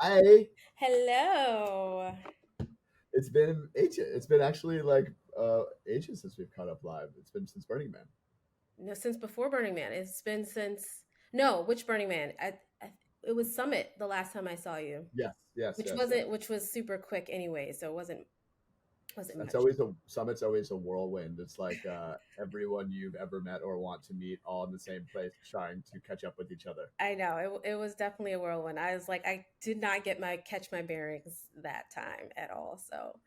Hi. Hello. It's been ages. It's been actually like ages since we've caught up live. It's been since Burning Man. No, since before Burning Man. It's been since no, which Burning Man? It was Summit the last time I saw you, Yes, yes, which yes, wasn't yes. which was super quick anyway, so it wasn't It's much. always a summit's always a whirlwind. It's like everyone you've ever met or want to meet all in the same place, trying to catch up with each other. I know it was definitely a whirlwind. I was like, I did not get my catch my bearings that time at all. So,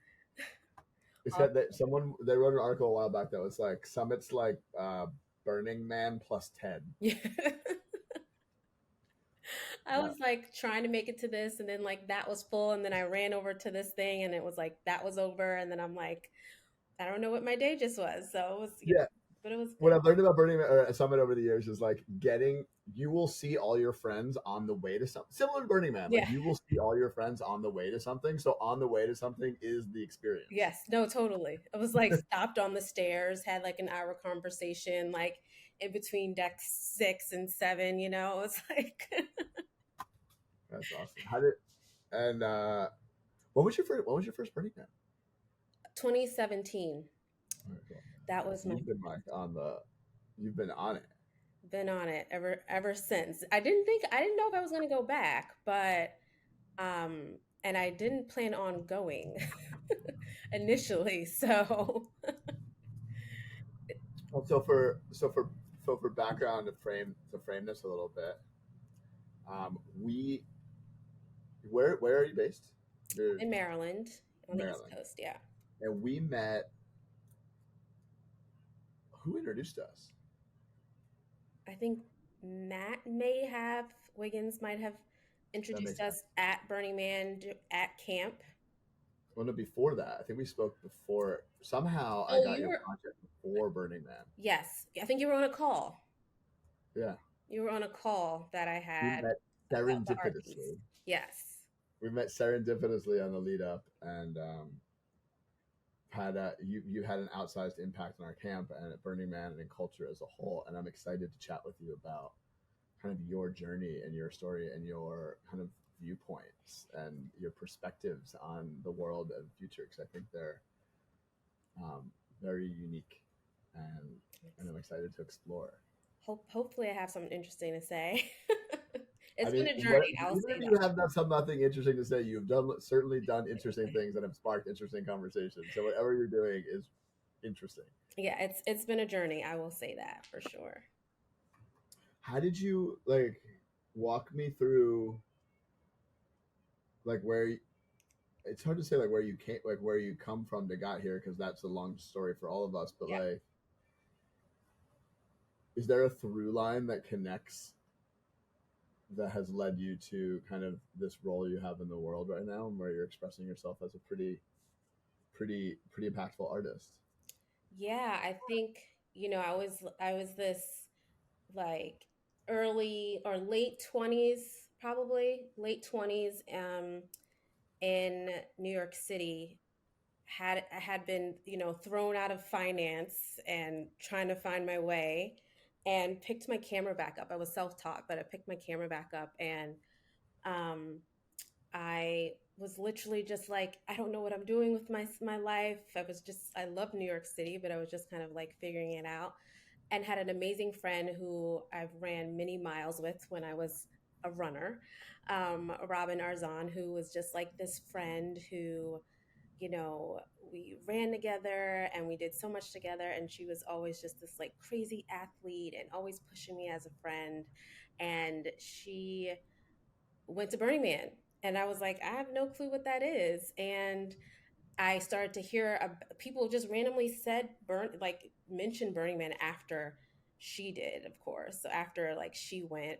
It all, said that someone they wrote an article a while back that was like summit's like Burning Man plus 10. yeah. I Yeah, was like trying to make it to this, and then like that was full, and then I ran over to this thing, and it was like that was over, and then I'm like, I don't know what my day just was. So it was, yeah. but it was What good. I've learned about Burning Man or a Summit over the years is like getting you will see all your friends on the way to something similar to Burning Man. Like Yeah. you will see all your friends on the way to something. So on the way to something is the experience. Yes, no, totally. I was like stopped on the stairs, had like an hour conversation, like in between decks 6 and 7, It's like That's awesome. How did and what was your first Burning Man? 2017. All right, cool. That Yeah, was so my you've been on it. been on it ever since. I didn't know if I was going to go back, but and I didn't plan on going initially. So, Well, so for background to frame this a little bit, we where are you based? You're in Maryland on the East Maryland, Coast, yeah. and we met. Who introduced us? I think Matt may have, Wiggins might have That introduced makes sense. us at Burning Man at camp. Well, no, before that, I think we spoke before. Somehow, I Oh, got you your were, project before Burning Man. yes. I think you were on a call. Yeah, You were on a call that I we had met about the art piece. serendipitously. Yes. We met serendipitously on the lead up, and you had an outsized impact on our camp and at Burning Man and in culture as a whole. And I'm excited to chat with you about kind of your journey and your story and your kind of viewpoints and your perspectives on the world and future because I think they're very unique and I'm excited to explore. Hopefully I have something interesting to say. I It's been mean, a what, journey, I'll even say if you that. have not some nothing interesting to say, you've done certainly done interesting things that have sparked interesting conversations. So whatever you're doing is interesting. Yeah, it's been a journey, I will say that for sure. How did you like walk me through like where it's hard to say like where you came like where you come from to got here because that's a long story for all of us. But Yeah. like, is there a through line that connects that has led you to kind of this role you have in the world right now, where you're expressing yourself as a pretty impactful artist? Yeah, I think, I was this like early or late 20s, probably late 20s, in New York City. I had been, thrown out of finance and trying to find my way, and picked my camera back up. I was self-taught, but I picked my camera back up, and um I was literally just like, I don't know what I'm doing with my life. I love New York City, but I was just kind of like figuring it out, and had an amazing friend who I've ran many miles with when I was a runner, Robin Arzon, who was just like this friend who, we ran together and we did so much together. And she was always just this like crazy athlete and always pushing me as a friend. And she went to Burning Man. And I was like, I have no clue what that is. And I started to hear people just randomly mention Burning Man after she did, of course. So after like she went,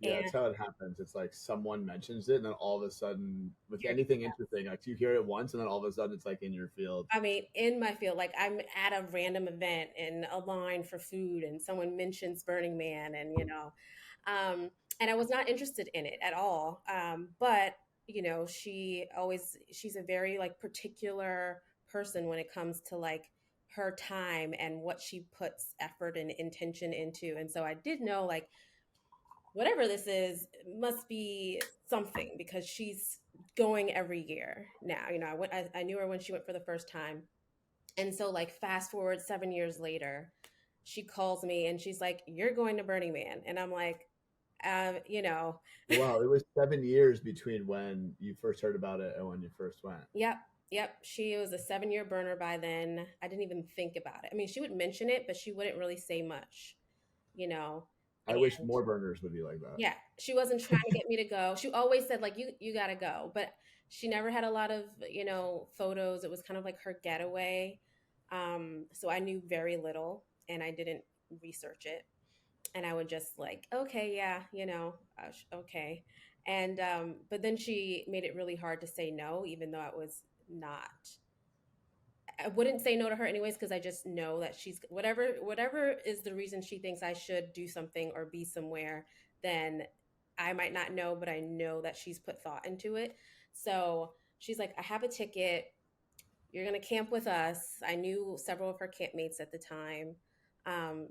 Yeah, and that's how it happens. It's like someone mentions it, and then all of a sudden, with you're, anything interesting, like you hear it once, and then all of a sudden, it's like in your field. I mean, in my field, like I'm at a random event in a line for food, and someone mentions Burning Man, and um, and I was not interested in it at all. But she's a very like particular person when it comes to like her time and what she puts effort and intention into. And so I did know like whatever this is must be something because she's going every year now. I knew her when she went for the first time. And so, like, fast forward 7 years later, she calls me and she's like, "You're going to Burning Man." And I'm like, um, you know, Wow, it was 7 years between when you first heard about it and when you first went. yep, yep. She was a 7 year burner by then. I didn't even think about it. I mean, she would mention it, but she wouldn't really say much, you know. I wish more burners would be like that. Yeah, she wasn't trying to get me to go. She always said like you got to go, but she never had a lot of, photos. It was kind of like her getaway. So I knew very little and I didn't research it. And I would just like, okay, yeah, okay. And but then she made it really hard to say no, even though I was not. I wouldn't say no to her anyways because I just know that she's whatever is the reason she thinks I should do something or be somewhere, then I might not know, but I know that she's put thought into it. So she's like, I have a ticket. You're gonna camp with us. I knew several of her campmates at the time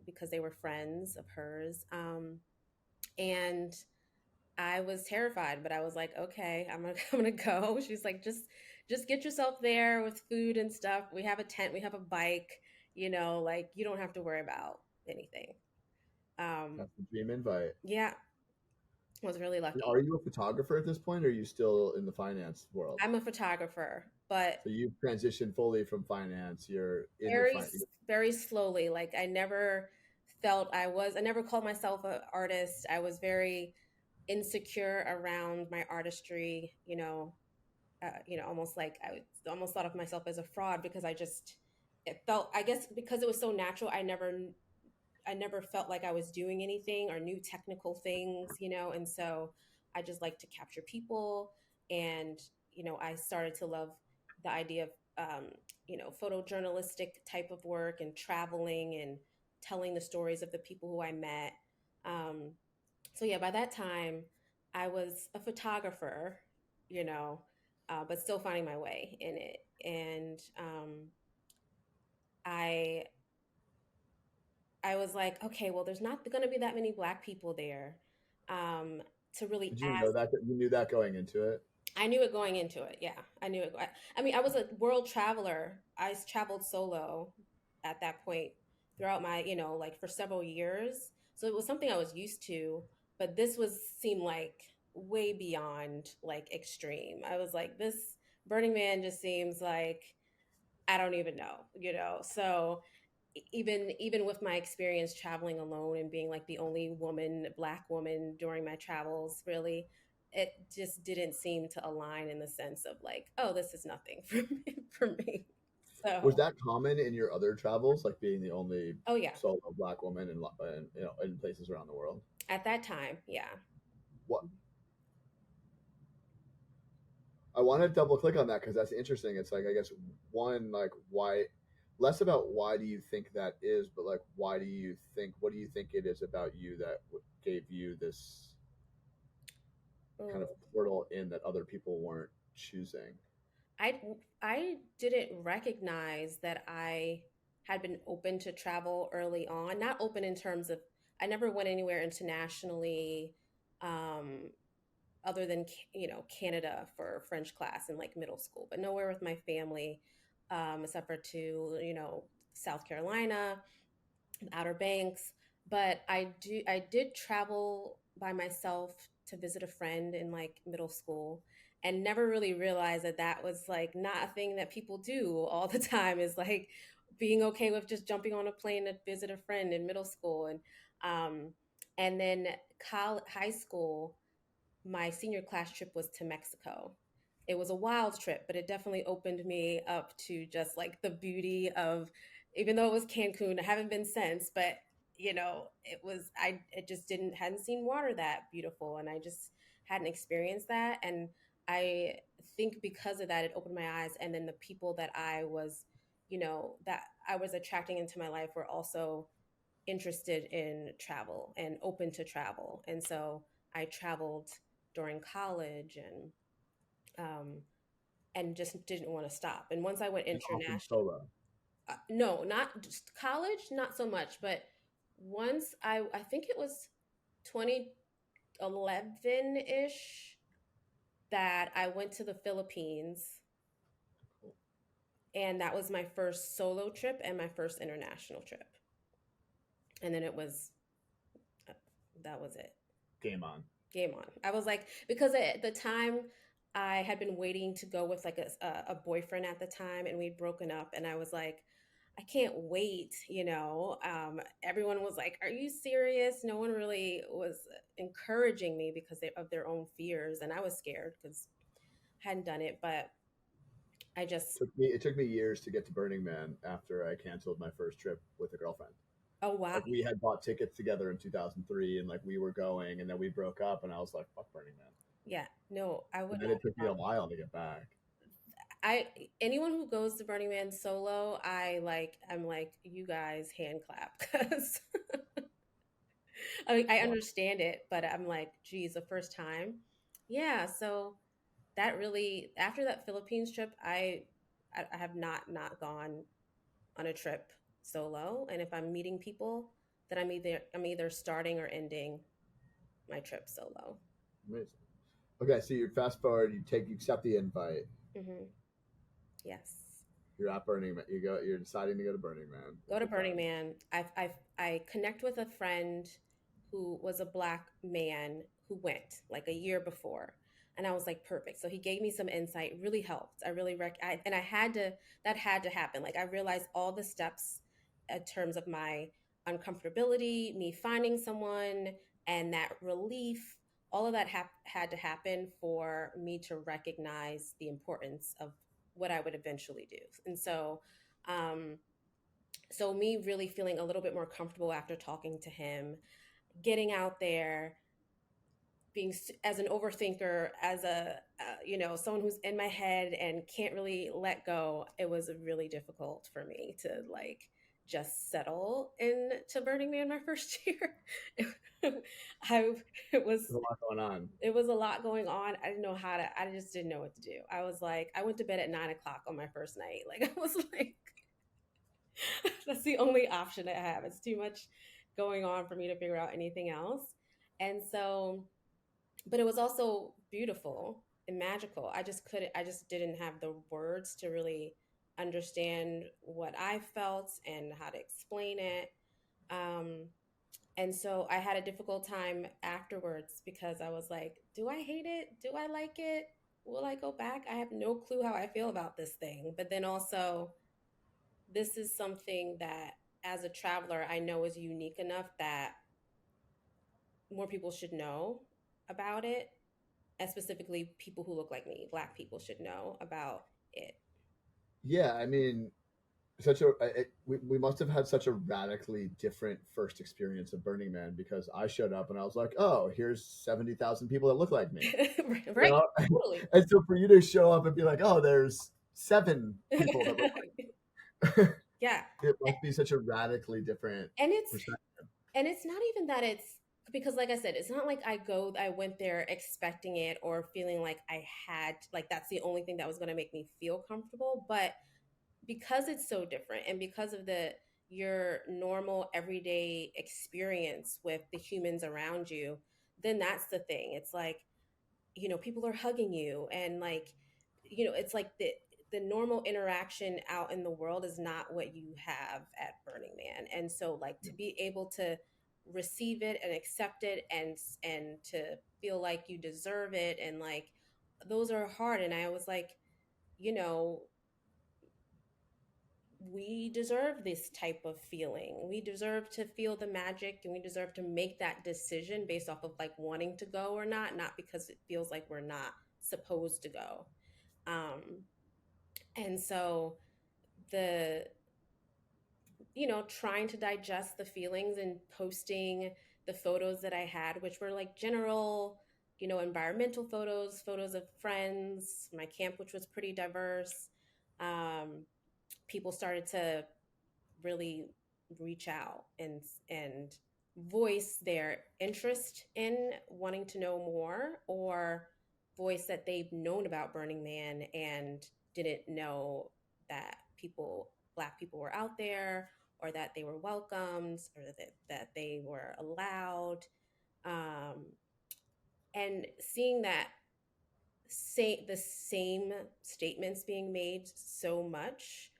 because they were friends of hers. And I was terrified, but I was like, okay, I'm gonna go. She's like, just get yourself there with food and stuff. We have a tent, we have a bike, like you don't have to worry about anything. Um, That's the dream invite. yeah, I was really And lucky. are you a photographer at this point, or are you still in the finance world? I'm a photographer, but So you've transitioned fully from finance. You're in the very, finance. very slowly. Like I never called myself an artist. I was very insecure around my artistry, almost like almost thought of myself as a fraud because it felt, I guess, because it was so natural. I never felt like I was doing anything or new technical things, and so I just like to capture people. And, I started to love the idea of, photojournalistic type of work and traveling and telling the stories of the people who I met. Um, so yeah, by that time, I was a photographer, you know, but still finding my way in it. And I I was like, okay, well, there's not going to be that many Black people there um, to really Did you know ask. that? You knew that going into it? I knew it going into it. Yeah, I knew it. I mean, I was a world traveler. I traveled solo at that point throughout my, like for several years. So it was something I was used to, but this was seemed like way beyond like extreme. I was like, this Burning Man just seems like I don't even know. So even with my experience traveling alone and being like the only Black woman during my travels, really, it just didn't seem to align in the sense of like, oh, this is nothing for me. Was So, that common in your other travels, like being the only oh yeah, solo Black woman in places around the world? at that time, yeah. What I want to double click on that because that's interesting. It's like I guess one like why less about why do you think that is, but like why do you think what do you think it is about you that gave you this kind of Oh. portal in that other people weren't choosing? I I didn't recognize that I had been open to travel early on. Not open in terms of I never went anywhere internationally, um, other than Canada for French class in like middle school, but nowhere with my family, except for to South Carolina, Outer Banks. But I did travel by myself to visit a friend in like middle school and never really realized that that was like not a thing that people do all the time, is like being okay with just jumping on a plane to visit a friend in middle school. Um and then high school, my senior class trip was to Mexico. It was a wild trip, but it definitely opened me up to just like the beauty of, even though it was Cancun, I haven't been since, but it just hadn't seen water that beautiful, and I just hadn't experienced that. And I think because of that, it opened my eyes. And then the people that I was attracting into my life were also interested in travel and open to travel. And so I traveled during college um, and just didn't want to stop. And once I went And often international, solo. no, not just college, not so much, but once I think it was 2020. 11 ish that I went to the Philippines, and that was my first solo trip and my first international trip. And then it was, that was it. Game on. Game on. I was like, because at the time I had been waiting to go with like a boyfriend at the time, and we'd broken up, and I was like, I can't wait, everyone was like, are you serious? No one really was encouraging me because of their own fears, and I was scared because I hadn't done it, but I just, It took me years to get to Burning Man after I canceled my first trip with a girlfriend. oh wow. Like we had bought tickets together in 2003, and like we were going, and then we broke up, and I was like, "Fuck Burning Man." Yeah, no, I would And then not. it took me a while to get back. I anyone who goes to Burning Man solo, I'm like, you guys hand clap because I mean, I Wow. understand it, but I'm like, geez, the first time. Yeah, so that really after that Philippines trip, I have not gone on a trip solo, and if I'm meeting people, then I'm either starting or ending my trip solo. Amazing. Okay, so you fast forward, you accept the invite. Hmm. Yes. You're at Burning Man. You're deciding to go to Burning Man Go with to your Burning friend. Man. I connect with a friend who was a black man who went like a year before, and I was like, perfect. So he gave me some insight, really helped. I really and I had to that had to happen. Like I realized all the steps in terms of my uncomfortability, me finding someone, and that relief. All of that had to happen for me to recognize the importance of what I would eventually do. And um, so me really feeling a little bit more comfortable after talking to him, getting out there, being as an overthinker, as a someone who's in my head and can't really let go. It was really difficult for me to like just settle into Burning Man my first year. I it was There's a lot going on. it was a lot going on. I didn't know how to. I just didn't know what to do. I was like, I went to bed at 9 o'clock on my first night. Like I was like, that's the only option I have. It's too much going on for me to figure out anything else. And so, but it was also beautiful and magical. I just didn't have the words to really understand what I felt and how to explain it. Um, and so I had a difficult time afterwards because I was like, do I hate it? Do I like it? Will I go back? I have no clue how I feel about this thing. But then also, this is something that as a traveler I know is unique enough that more people should know about it, and specifically people who look like me, black people should know about it. Yeah, I mean, we must have had such a radically different first experience of Burning Man because I showed up and I was like, oh, here's 70,000 people that look like me. You Right, know? totally. And so for you to show up and be like, oh, there's seven people that look like Yeah, it must be such a radically different and it's perspective. and it's not even that it's because like I said, it's not like I went there expecting it or feeling like I had like that's the only thing that was going to make me feel comfortable, but because it's so different and because of the your normal everyday experience with the humans around you, then that's the thing. It's like, people are hugging you, and like, it's like the normal interaction out in the world is not what you have at Burning Man. And so like to be able to receive it and accept it and to feel like you deserve it, and like those are hard. And I was like, you know we deserve this type of feeling. We deserve to feel the magic, and we deserve to make that decision based off of like wanting to go or not because it feels like we're not supposed to go. Um, and so the, trying to digest the feelings and posting the photos that I had, which were like general, environmental photos, photos of friends, my camp, which was pretty diverse. Um, People started to really reach out and voice their interest in wanting to know more, or voice that they've known about Burning Man and didn't know that black people were out there, or that they were welcomed, or that they were allowed. um, and seeing that say the same statements being made so much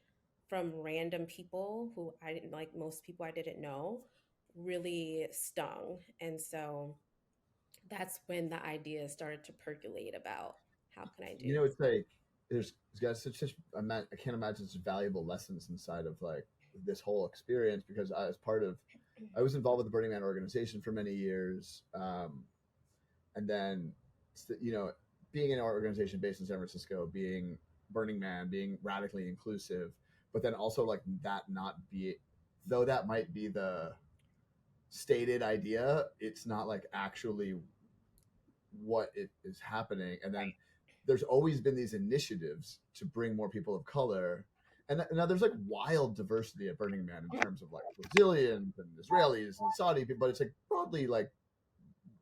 from random people who I didn't like, most people I didn't know, really stung. And so that's when the idea started to percolate about how can I do You know, this. it's like there's got such I can't imagine such valuable lessons inside of like this whole experience because I was involved with the Burning Man organization for many years, and then you know being in an organization based in San Francisco, being Burning Man, being radically inclusive, but then also like that not be though that might be the stated idea, it's not like actually what it is happening. And then there's always been these initiatives to bring more people of color. And now there's like wild diversity at Burning Man in terms of like Brazilians and Israelis and Saudi people, but it's like broadly like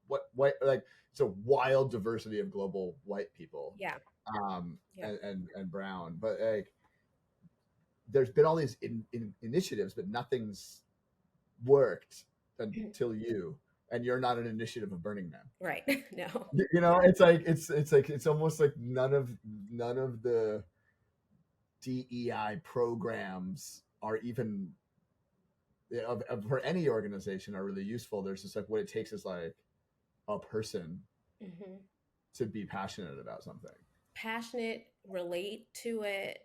what white like it's a wild diversity of global white people, Yeah. Yeah. and brown. But like there's been all these initiatives, but nothing's worked until you, and you're not an initiative of Burning Man. Right. No. You know, it's like it's almost like none of the DEI programs are even for any organization are really useful. There's just like what it takes is like a person Hmm. to be passionate about something. Passionate, relate to it,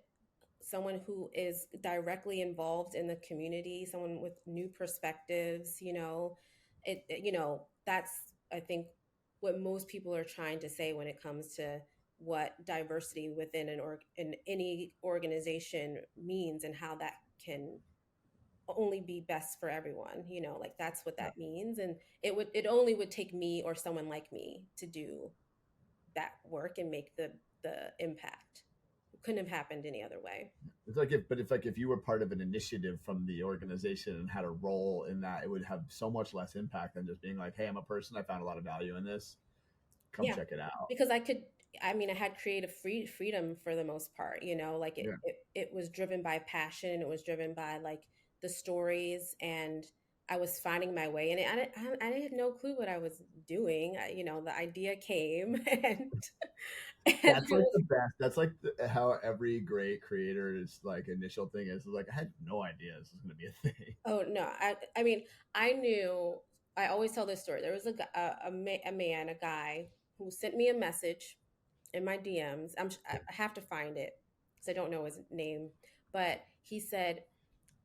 someone who is directly involved in the community, someone with new perspectives, that's, I think, what most people are trying to say when it comes to what diversity within in any organization means and how that can only be best for everyone, like that's what Yeah. that means. And it only would take me or someone like me to do that work and make the impact. It couldn't have happened any other way. It's like if you were part of an initiative from the organization and had a role in that, it would have so much less impact than just being like, "Hey, I'm a person. I found a lot of value in this. Come Yeah, check it out." because I mean, I had creative freedom for the most part, like Yeah. it was driven by passion. It was driven by like the stories, and I was finding my way. And I had no clue what I was doing. The idea came, and That's I like was, the best. That's like how every great creator's like initial thing is. Like I had no idea this was going to be a thing. oh no, I mean, I knew. I always tell this story. There was a man, a guy who sent me a message in my DMs. I have to find it because I don't know his name, but he said,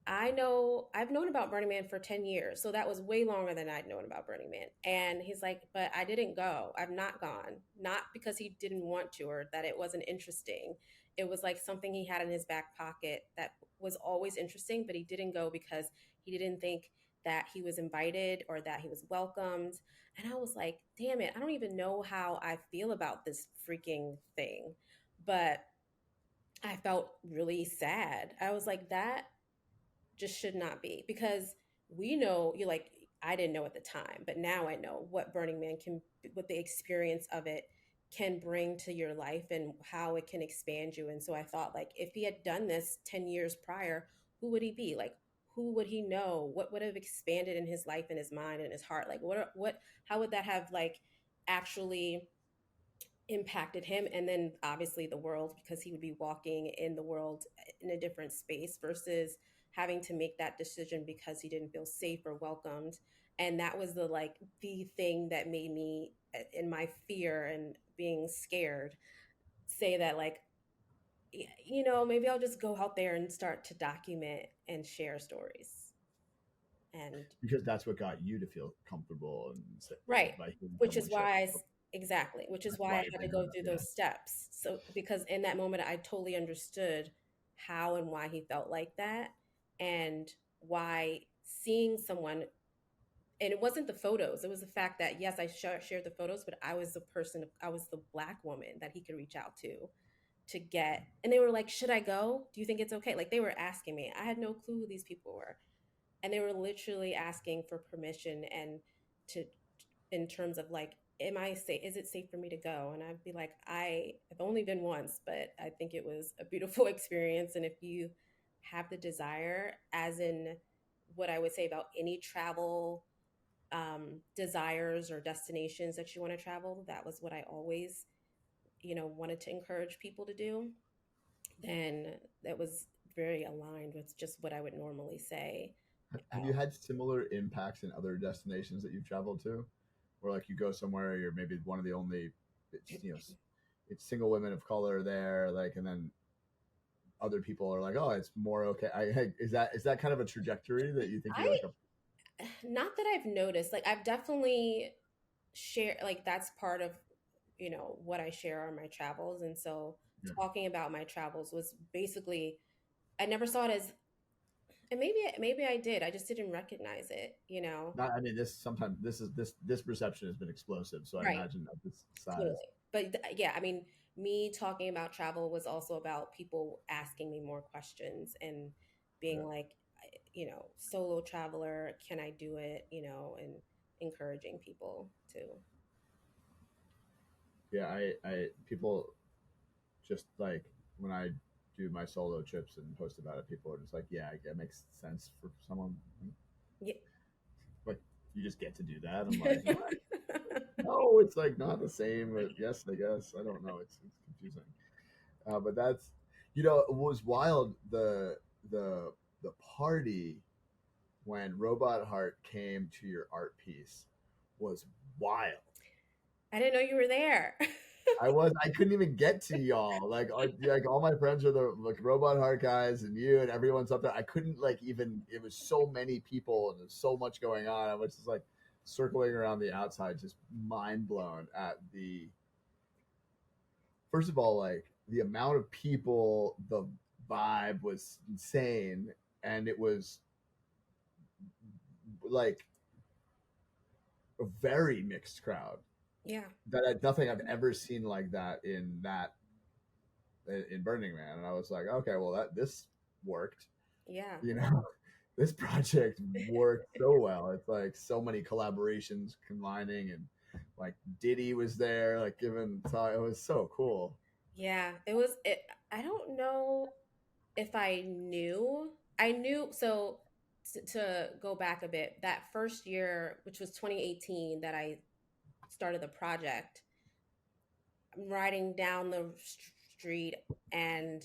I've known about Burning Man for 10 years. So that was way longer than I'd known about Burning Man. And he's like, but I didn't go. I've not gone. Not because he didn't want to or that it wasn't interesting. It was like something he had in his back pocket that was always interesting, but he didn't go because he didn't think that he was invited or that he was welcomed. And I was like, damn it, I don't even know how I feel about this freaking thing. But I felt really sad. I was like, that just should not be, because we know, you like, I didn't know at the time, but now I know what Burning Man can, what the experience of it can bring to your life and how it can expand you. And so I thought, like, if he had done this 10 years prior, who would he be? Like, who would he know? What would have expanded in his life and his mind and his heart? Like, how would that have like actually impacted him, and then obviously the world, because he would be walking in the world in a different space versus having to make that decision because he didn't feel safe or welcomed. And that was the thing that made me, in my fear and being scared, say that, like, maybe I'll just go out there and start to document and share stories. And Because that's what got you to feel comfortable and right, by hearing which is someone share. exactly, which is That's why why I you're had to bringing go it up. through Yeah. those steps. So because in that moment I totally understood how and why he felt like that, and why seeing someone, and it wasn't the photos, it was the fact that yes, I shared the photos, but I was the Black woman that he could reach out to get. And they were like, should I go? Do you think it's okay? Like, they were asking me. I had no clue who these people were, and they were literally asking for permission, and to, in terms of like, am I safe, is it safe for me to go? And I'd be like, I've only been once, but I think it was a beautiful experience. And if you have the desire, as in what I would say about any travel desires or destinations that you want to travel, that was what I always, wanted to encourage people to do, then that was very aligned with just what I would normally say Have you about. had similar impacts in other destinations that you've traveled to, where like you go somewhere, you're maybe one of the only, it's, it's single women of color there, like, and then other people are like, oh, it's more okay. Is that kind of a trajectory that you think you're I like a Not that I've noticed. Like I've definitely shared, like that's part of, what I share on my travels. And so yeah. talking about my travels was basically, I never saw it as, and maybe I did. I just didn't recognize it. Not, I mean, this sometimes this perception has been explosive, so I Right. imagine of this Totally. size. But yeah, I mean, me talking about travel was also about people asking me more questions and being Yeah, like, solo traveler, can I do it? And encouraging people to. yeah. I people just like when I do my solo trips and post about it, people are just like, yeah, it makes sense for someone. Yeah. Like, you just get to do that. I'm like, what? No, it's like not the same. But yes, I guess I don't know. It's confusing. But that's it was wild the the party when Robot Heart came to your art piece was wild. I didn't know you were there. I couldn't even get to y'all. Like all my friends are the like Robot Heart guys and you and everyone's up there. I couldn't like even it was so many people and there's so much going on. I was just like circling around the outside, just mind blown at the first of all, like the amount of people, the vibe was insane, and it was like a very mixed crowd. Yeah. Nothing I've ever seen like that in Burning Man, and I was like, okay, well this worked, Yeah. you know. This project worked so well. It's like so many collaborations combining, and like Diddy was there, like giving talk. It was so cool. Yeah. I don't know if I knew. So to go back a bit, that first year, which was 2018, that I started the project, I'm riding down the street and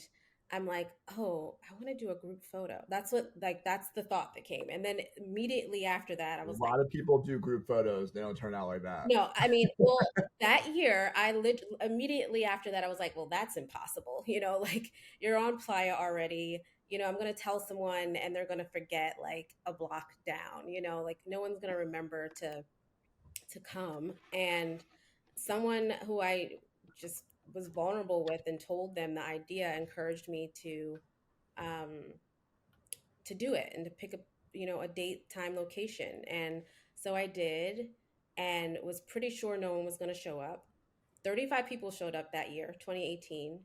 I'm like, oh, I want to do a group photo. That's the thought that came. And then immediately after that, I A was like, lot of people do group photos; they don't turn out like that. no, I mean, well, that year, immediately after that, I was like, well, that's impossible. Like you're on Playa already. I'm going to tell someone and they're going to forget like a block down, like no one's going to remember to come. And someone who I just was vulnerable with and told them the idea encouraged me um, to do it and to pick a date, time, location. And so I did, and was pretty sure no one was going to show up. 35 people showed up that year, 2018,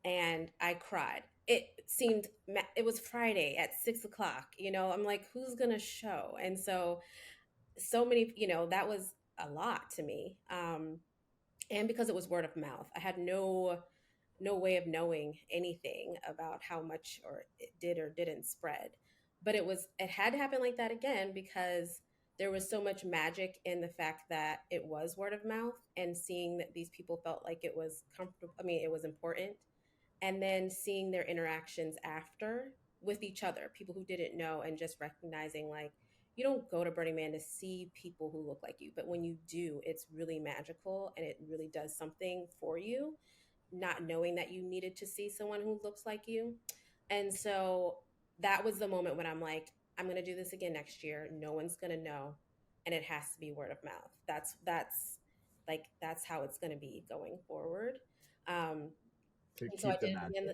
and I cried. It was Friday at 6 o'clock. I'm like, who's gonna show? And so many, that was a lot to me. And because it was word of mouth, I had no way of knowing anything about how much or it did or didn't spread. But it had to happen like that again because there was so much magic in the fact that it was word of mouth and seeing that these people felt like it was comfortable. I mean, it was important. And then seeing their interactions after with each other, people who didn't know, and just recognizing like you don't go to Burning Man to see people who look like you, but when you do, it's really magical and it really does something for you, not knowing that you needed to see someone who looks like you. And so that was the moment when I'm like, I'm going to do this again next year. No one's going to know. And it has to be word of mouth. That's how it's going to be going forward. Um, To and so I keep the did it magic. again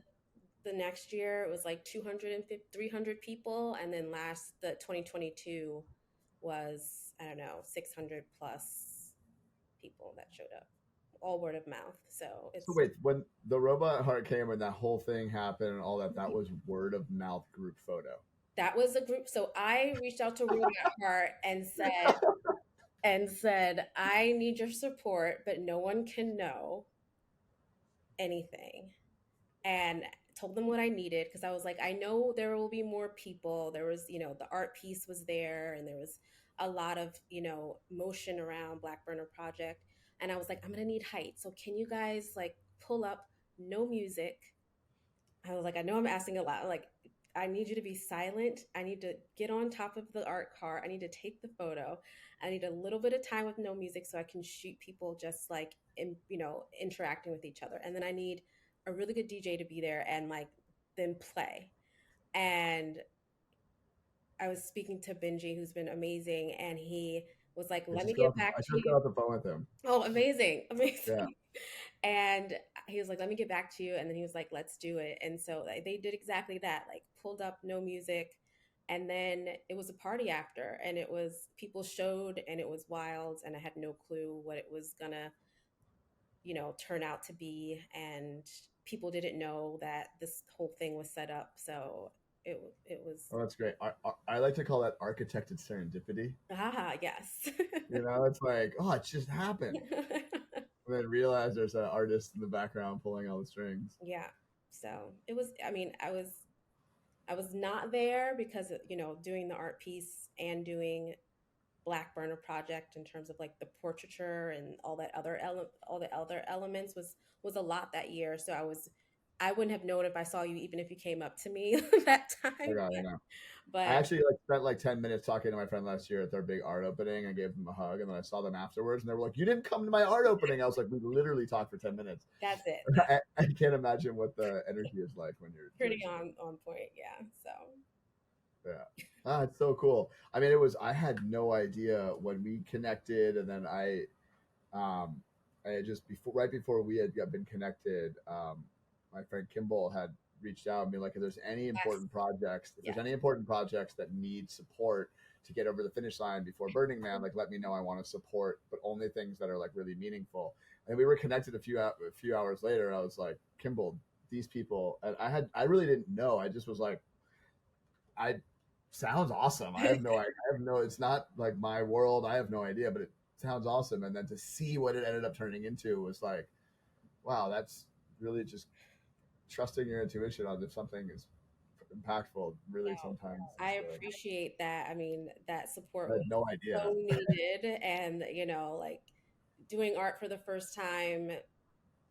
the next year. It was like 250, 300 people. And then the 2022 was, I don't know, 600 plus people that showed up, all word of mouth. So So it's wait, when the Robot Heart came and that whole thing happened and all that, that was word of mouth group photo. that was a group. So I reached out to Robot Heart and said, I need your support, but no one can know anything. And told them what I needed because I was like, I know there will be more people. There was, the art piece was there, and there was a lot of, motion around Black Burner Project. And I was like, I'm gonna need height. So can you guys like pull up no music? I was like, I know I'm asking a lot. Like, I need you to be silent. I need to get on top of the art car. I need to take the photo. I need a little bit of time with no music so I can shoot people just like interacting with each other. And then I need a really good DJ to be there and like then play. And I was speaking to Benji, who's been amazing, and he was like, "Let me get back I to just got you." off the phone with him. Oh, amazing, Yeah, amazing. And he was like, "Let me get back to you." And then he was like, "Let's do it." And so like, they did exactly that, like pulled up no music. And then it was a party after, and it was people showed, and it was wild. And I had no clue what it was gonna, turn out to be. And people didn't know that this whole thing was set up. So it was, oh, that's great. I like to call that architected serendipity. yes. It's like, oh, it just happened, and then realize there's an artist in the background pulling all the strings. Yeah. So it was, I mean, I was not there because, doing the art piece and doing Black Burner Project in terms of like the portraiture and all the other elements was a lot that year. So I wouldn't have known if I saw you, even if you came up to me that Oh time. God, I know. I But actually like spent like 10 minutes talking to my friend last year at their big art opening. I gave them a hug, and then I saw them afterwards, and they were like, "You didn't come to my art opening." I was like, "We literally talked for 10 minutes." that's it. I can't imagine what the energy is like when you're Pretty doing something. on point. Yeah. So Yeah. Ah, it's so cool. I had no idea when we connected, and then um, I had just before, right before we had been connected, my friend Kimball had reached out and been like, if there's any yes, important projects, if there's yes, any important projects that need support to get over the finish line before Burning Man, like let me know. I want to support, but only things that are like really meaningful. And we were connected a few hours later. And I was like, Kimball, these people, and I really didn't know. I just was like, I sounds awesome. I have no. It's not like my world. I have no idea, but it sounds awesome. And then to see what it ended up turning into was like, wow, that's really just trusting your intuition on if something is impactful. Really, sometimes I is appreciate that. I mean, that support I was had no so idea. needed. And, like doing art for the first time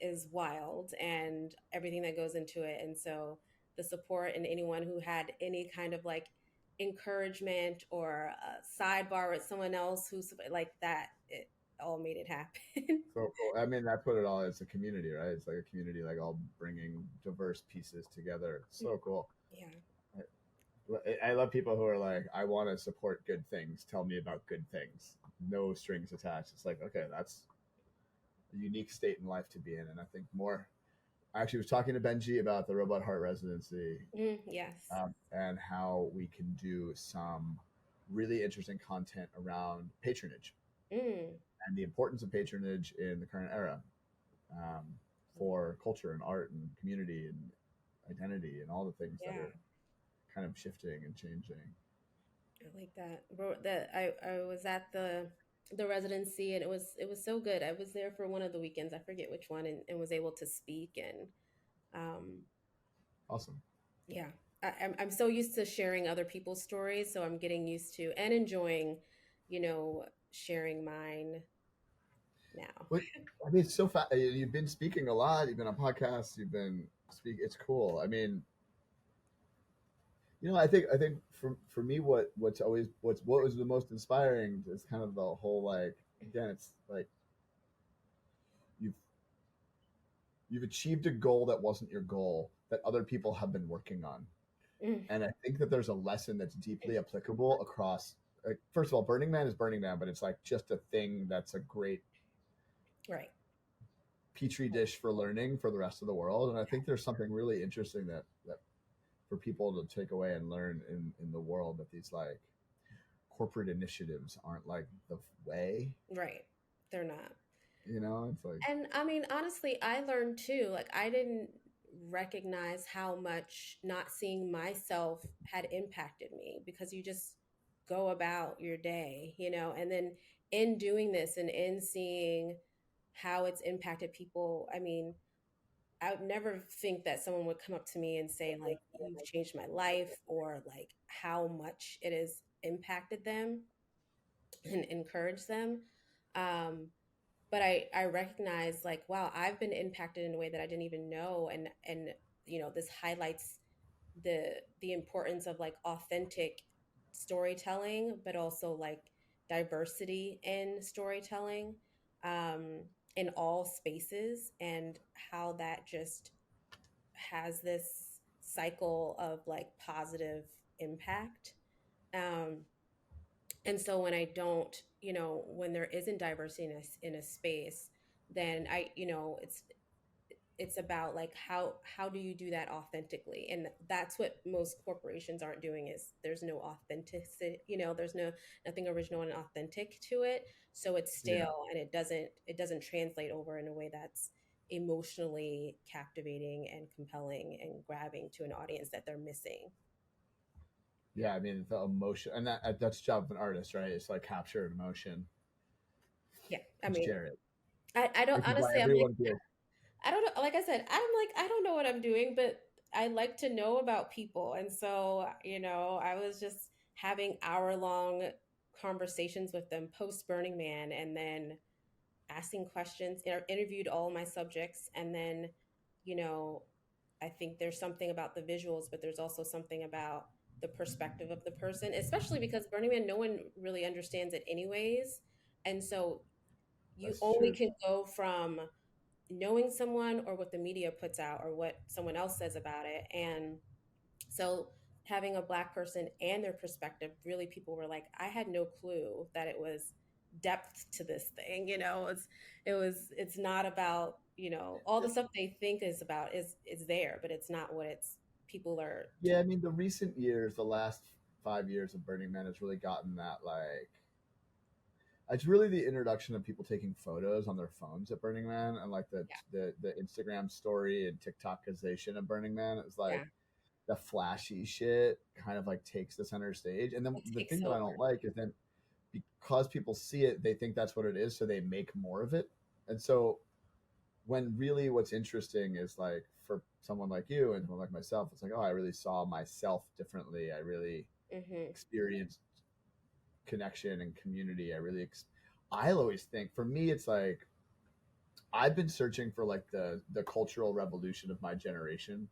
is wild and everything that goes into it. And so the support and anyone who had any kind of like encouragement or a sidebar with someone else who's like that, it all made it happen. So cool. I mean, I put it all. It's a community, right? It's like a community, like all bringing diverse pieces together. It's so cool. Yeah. I love people who are like, I want to support good things. Tell me about good things. No strings attached. It's like, okay, that's a unique state in life to be in. And I think more. I actually was talking to Benji about the Robot Heart residency, Yes. and how we can do some really interesting content around patronage Mm, and the importance of patronage in the current era, um, for culture and art and community and identity and all the things that yeah. are kind of shifting and changing. I like that. That I was at the residency and it was so good. I was there for one of the weekends. I forget which one, and was able to speak and um Awesome. yeah. I'm so used to sharing other people's stories, so I'm getting used to and enjoying, sharing mine now. But I mean, it's so fast. You've been speaking a lot. You've been on podcasts. You've been speak. It's cool. I mean, I think for me, what was the most inspiring is kind of the whole, like, again, it's like you've you've achieved a goal that wasn't your goal that other people have been working on. Mm, And I think that there's a lesson that's deeply applicable across, like, first of all, Burning Man is Burning Man, but it's like just a thing that's a great right. petri dish for learning for the rest of the world. And I think there's something really interesting that for people to take away and learn in the world, that these like corporate initiatives aren't like the way. Right. They're not. It's like, And I mean, honestly, I learned too. Like, I didn't recognize how much not seeing myself had impacted me because you just go about your day, and then in doing this and in seeing how it's impacted people, I mean, I would never think that someone would come up to me and say, like, you've changed my life or like how much it has impacted them. and encourage them. Um, but I recognize like, wow, I've been impacted in a way that I didn't even know. And, this highlights the importance of like authentic storytelling, but also like diversity in storytelling, um, in all spaces, and how that just has this cycle of like positive impact. Um, and so when I don't, when there isn't diversity in a space, then it's about like how do you do that authentically, and that's what most corporations aren't doing. Is there's no authenticity, there's nothing original and authentic to it, so it's Yeah. stale, and it doesn't translate over in a way that's emotionally captivating and compelling and grabbing to an audience that they're missing. Yeah, I mean the emotion, and that's the job of an artist, right? It's like capture emotion Yeah, I and mean, share it, I don't, which is why honestly, I'm like, everyone feels. I don't know. Like I said, I'm like, I don't know what I'm doing, but I like to know about people. And so, I was just having hour-long conversations with them post Burning Man, and then asking questions, interviewed all my subjects. And then, you know, I think there's something about the visuals, but there's also something about the perspective of the person, especially because Burning Man, no one really understands it anyways. And so you That's only true. can go from knowing someone or what the media puts out or what someone else says about it. And so having a Black person and their perspective, really, people were like, I had no clue that it was depth to this thing. It's not about, all the stuff they think is about is there, but it's not what it's people are. Yeah, I mean the recent years, the last 5 years of Burning Man has really gotten that like it's really the introduction of people taking photos on their phones at Burning Man, and like Yeah, the Instagram story and TikTokization of Burning Man. It's like yeah, the flashy shit kind of like takes the center stage. And then it the takes thing that I over. don't like is then because people see it, they think that's what it is, so they make more of it. And so when really what's interesting is like for someone like you and someone like myself, it's like, oh, I really saw myself differently. I really Hmm. experienced connection and community. I'll always think for me, it's like I've been searching for like the cultural revolution of my generation.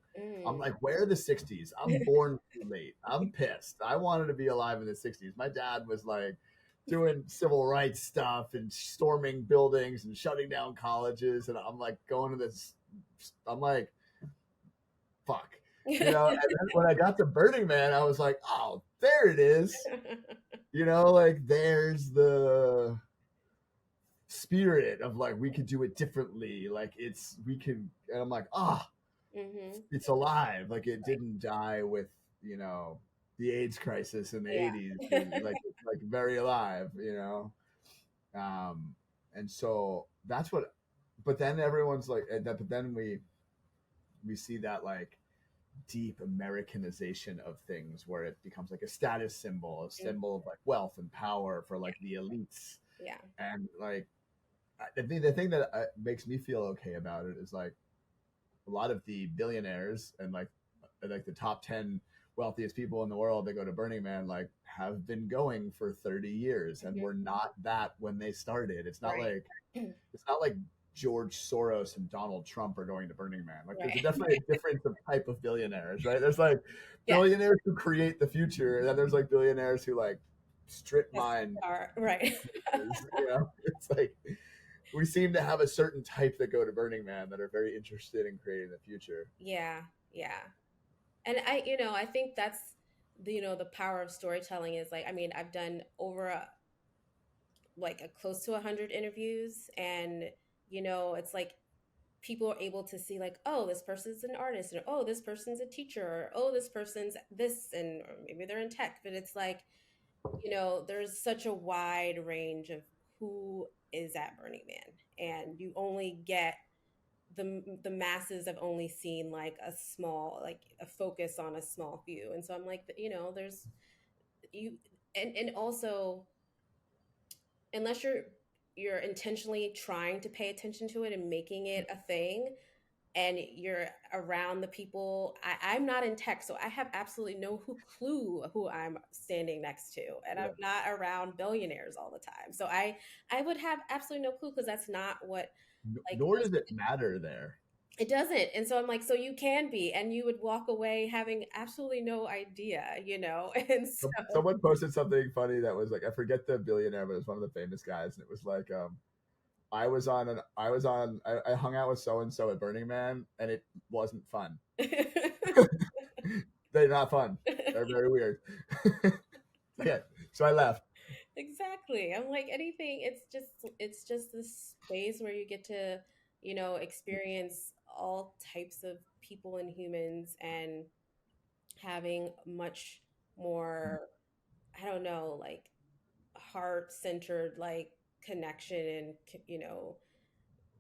I'm Mm. like, where are the '60s? I'm born too late. I'm pissed. I wanted to be alive in the '60s. My dad was like doing civil rights stuff and storming buildings and shutting down colleges, and I'm like going to this. I'm like, fuck, And then when I got to Burning Man, I was like, oh, there it is. Like there's the spirit of like we could do it differently, like it's we can, and I'm like, Hmm. it's alive, like it didn't die with you know the AIDS crisis in the Yeah. 80s, like it's like very alive, um and so that's what, but then everyone's like that, but then we see that like deep Americanization of things where it becomes like a status symbol, a Mm. symbol of like wealth and power for like the elites. Yeah. And like the thing that makes me feel okay about it is like a lot of the billionaires and like the top 10 wealthiest people in the world that go to Burning Man like have been going for 30 years and Mhm. were not that when they started. It's not Right. like George Soros and Donald Trump are going to Burning Man. Like there's Right. definitely a difference of type of billionaires, right? There's like Yeah. billionaires who create the future, and then there's like billionaires who like strip Yes, mine are right. businesses, It's like we seem to have a certain type that go to Burning Man that are very interested in creating the future. Yeah, yeah. And I think that's the power of storytelling is like, I mean, I've done over like a close to 100 interviews, and it's like people are able to see like, oh, this person's an artist, and oh, this person's a teacher, or oh, this person's this, and or maybe they're in tech, but it's like, there's such a wide range of who is at Burning Man, and you only get the masses have only seen like a small, like a focus on a small few. And so I'm like, there's you, and also, unless you're intentionally trying to pay attention to it and making it a thing, and you're around the people. I'm not in tech, so I have absolutely no clue who I'm standing next to, and I'm Yeah. not around billionaires all the time. So I would have absolutely no clue because that's not what like Nor most does it matter there. it doesn't. And so I'm like, so you can be, and you would walk away having absolutely no idea, you know? And so, Someone posted something funny that was like, I forget the billionaire, but it was one of the famous guys, and it was like, I hung out with so and so at Burning Man, and it wasn't fun. They're not fun. They're very weird. Okay, so I left. exactly. I'm like anything, it's just this space where you get to, experience all types of people and humans and having much more, I don't know, like heart-centered like connection and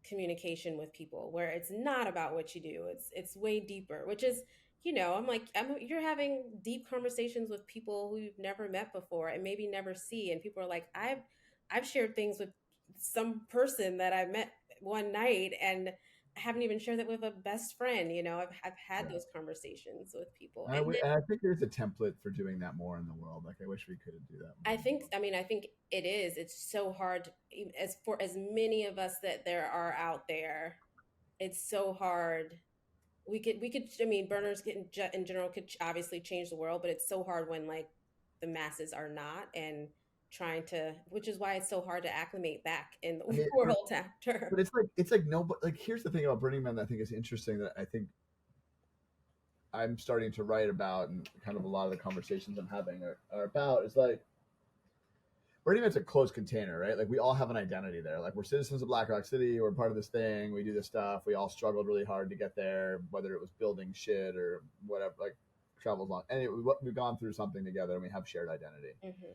communication with people where it's not about what you do. It's way deeper, which is, I'm like, you're having deep conversations with people who you've never met before and maybe never see, and people are like, I've shared things with some person that I met one night, and I haven't even shared that with a best friend. I've had Yeah. those conversations with people, And and then and I think there's a template for doing that more in the world. Like, I wish we could do that more in the world. I think it is. It's so hard, as for as many of us that there are out there. It's so hard. We could. I mean, burners in general could obviously change the world, but it's so hard when like the masses are not, and trying to, which is why it's so hard to acclimate back in I the mean, world after. but it's like no, but like here's the thing about Burning Man that I think is interesting, that I think I'm starting to write about, and kind of a lot of the conversations I'm having are about, is like Burning Man's a closed container, right? Like, we all have an identity there. Like, we're citizens of Black Rock City. We're part of this thing. We do this stuff. We all struggled really hard to get there, whether it was building shit or whatever. Like, travels long. Anyway, we've gone through something together, and we have shared identity. Hmm.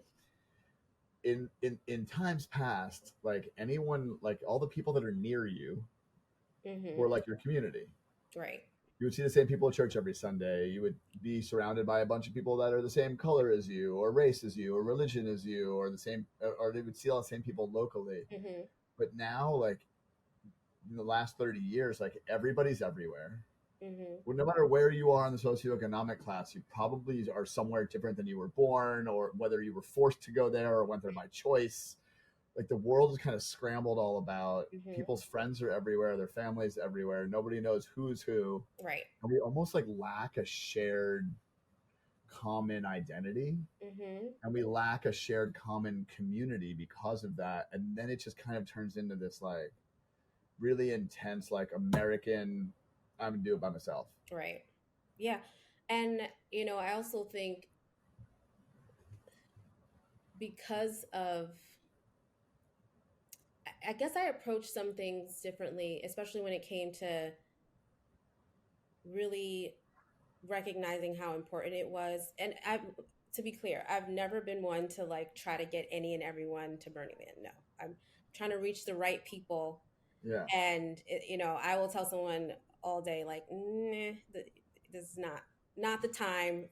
In times past, like anyone, like all the people that are near you Hmm. were like your community. Right. You would see the same people at church every Sunday. You would be surrounded by a bunch of people that are the same color as you, or race as you, or religion as you, or the same, or they would see all the same people locally. Hmm. But now, like in the last 30 years, like everybody's everywhere. Hmm. Well, no matter where you are in the socioeconomic class, you probably are somewhere different than you were born, or whether you were forced to go there or went there by choice. Like, the world is kind of scrambled all about. Hmm. People's friends are everywhere, their families everywhere. Nobody knows who's who, Right. and we almost like lack a shared common identity, Hmm. and we lack a shared common community because of that. And then it just kind of turns into this like really intense, like American, I'm gonna do it by myself. Right. Yeah. And I also think because of, I guess I approach some things differently, especially when it came to really recognizing how important it was. And to be clear, I've never been one to like try to get any and everyone to Burning Man. No, I'm trying to reach the right people. Yeah. And I will tell someone all day like, nah, this is not the time.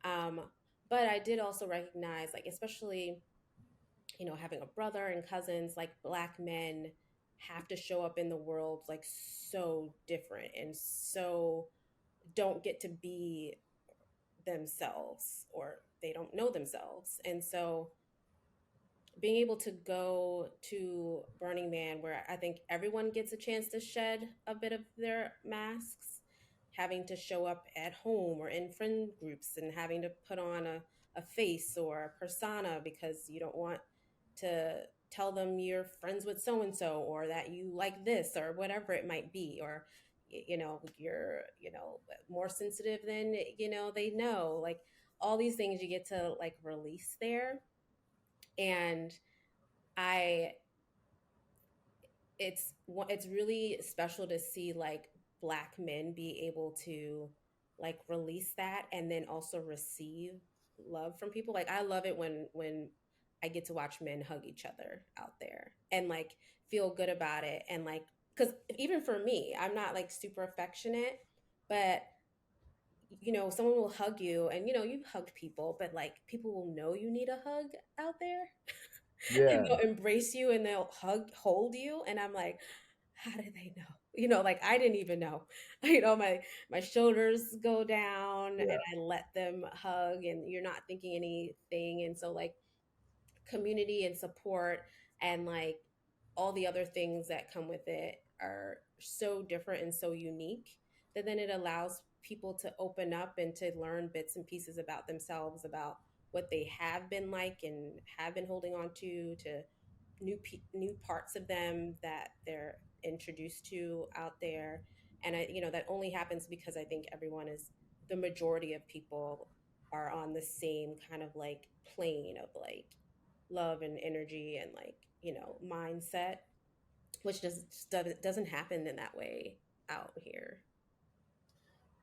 Um, but I did also recognize, like, especially having a brother and cousins, like Black men have to show up in the world like so different and so don't get to be themselves, or they don't know themselves. And so being able to go to Burning Man, where I think everyone gets a chance to shed a bit of their masks, having to show up at home or in friend groups and having to put on a face or a persona because you don't want to tell them you're friends with so and so, or that you like this, or whatever it might be, or you're more sensitive than they know, like all these things you get to like release there. And I it's really special to see like Black men be able to like release that and then also receive love from people. Like I love it when I get to watch men hug each other out there and like feel good about it. And like, because even for me, I'm not like super affectionate, but someone will hug you, and you've hugged people, but like people will know you need a hug out there. And Yeah. they'll embrace you and they'll hold you. And I'm like, how do they know? Like I didn't even know. My shoulders go down and Yeah. I let them hug, and you're not thinking anything. And so, like, community and support and like all the other things that come with it are so different and so unique that then it allows people to open up and to learn bits and pieces about themselves, about what they have been like and have been holding on to new parts of them that they're introduced to out there. And that only happens because I think everyone is the majority of people are on the same kind of like plane of like love and energy and like mindset, which doesn't happen in that way out here.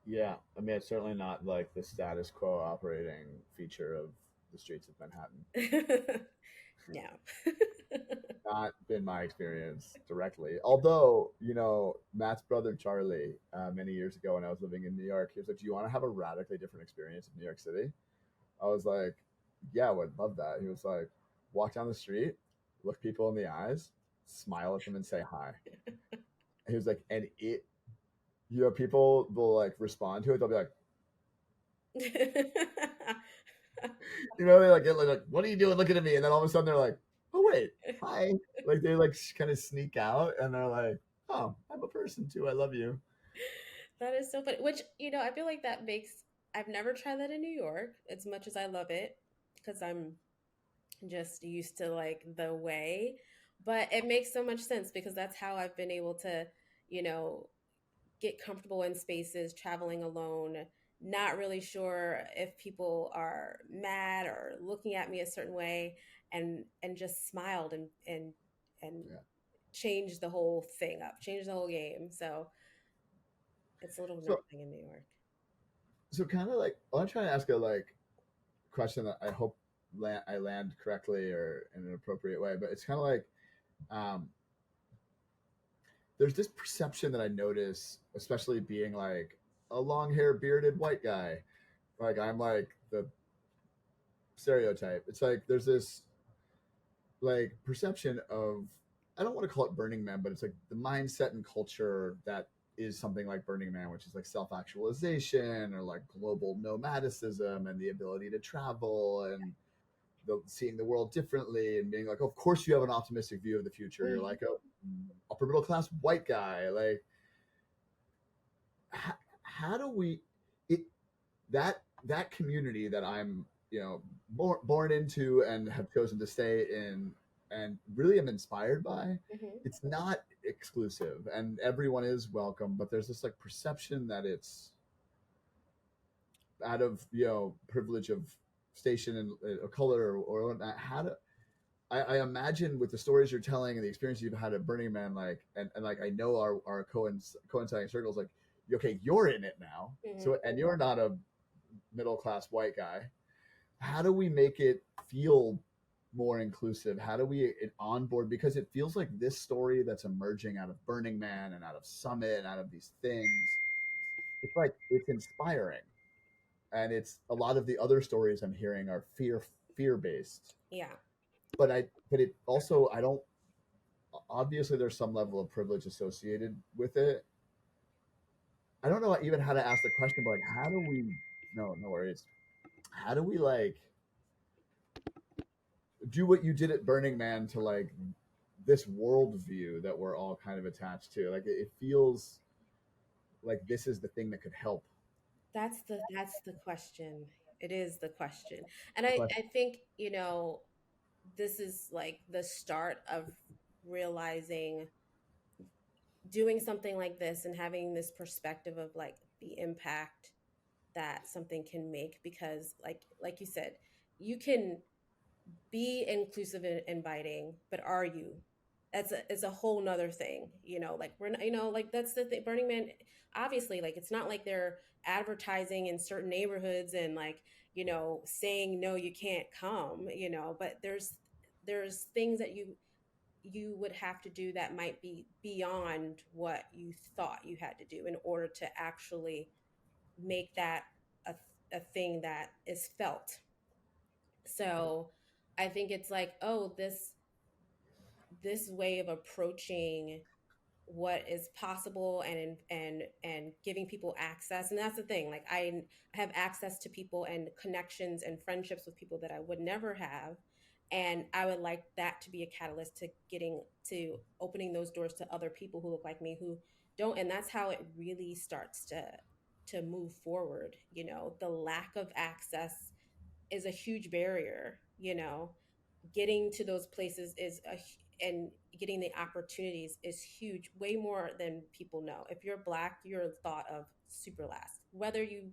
Yeah, I mean, it's certainly not like the status quo operating feature of the streets of Manhattan. No. Not been my experience directly. Although, Matt's brother Charlie, many years ago when I was living in New York, he was like, "Do you want to have a radically different experience in New York City?" I was like, "Yeah, I would love that." He was like, "Walk down the street, look people in the eyes, smile at them, and say hi." He was like, and people will like respond to it. They'll be like, they like get like, "What are you doing looking at me?" And then all of a sudden they're like, "Oh wait, hi!" Like they like kind of sneak out, and they're like, "Oh, I'm a person too. I love you." That is so funny. Which, I feel like that makes, I've never tried that in New York as much as I love it because I'm just used to like the way. But it makes so much sense because that's how I've been able to, you know, get comfortable in spaces, traveling alone, not really sure if people are mad or looking at me a certain way, and just smiled and Yeah. changed the whole thing up, changed the whole game. So it's a little So nerve-wracking in New York. kind of like, I'm trying to ask a like question that I hope I land correctly or in an appropriate way, but it's kind of like, um, there's this perception that I notice, especially being like a long hair bearded white guy. Like I'm like the stereotype. It's like there's this like perception of, I don't want to call it Burning Man, but it's like the mindset and culture that is something like Burning Man, which is like self actualization or like global nomadicism and the ability to travel and seeing the world differently and being like, of course you have an optimistic view of the future. You're Mhm. like a upper middle class white guy. Like, how do we it that community that I'm born into and have chosen to stay in and really am inspired by, Mhm. it's not exclusive and everyone is welcome, but there's this like perception that it's out of privilege of station and color or not. How to I imagine with the stories you're telling and the experience you've had at Burning Man, like and like I know our coinciding circles, like okay, you're in it now, Mhm. so and you're not a middle class white guy. How do we make it feel more inclusive? How do we onboard? Because it feels like this story that's emerging out of Burning Man and out of Summit and out of these things, it's like it's inspiring, and it's a lot of the other stories I'm hearing are fear based. Yeah. But it also, I don't, obviously there's some level of privilege associated with it. I don't know even how to ask the question, but like, how do we? No worries. How do we like do what you did at Burning Man to like this worldview that we're all kind of attached to? Like, it feels like this is the thing that could help. That's the question. It is the question. And The I question. think, this is like the start of realizing, doing something like this and having this perspective of like the impact that something can make, because like you said, you can be inclusive and inviting, but are you? It's a whole nother thing. Like we're not, like that's the thing. Burning Man, obviously, like it's not like they're advertising in certain neighborhoods and like saying no, you can't come. But there's things that you would have to do that might be beyond what you thought you had to do in order to actually make that a, a thing that is felt. So I think it's like, oh, this way of approaching what is possible, and giving people access. And that's the thing, like I have access to people and connections and friendships with people that I would never have, and I would like that to be a catalyst to getting to opening those doors to other people who look like me who don't. And that's how it really starts to move forward. The lack of access is a huge barrier. Getting to those places and getting the opportunities is huge, way more than people know. If you're Black, you're thought of super last, whether you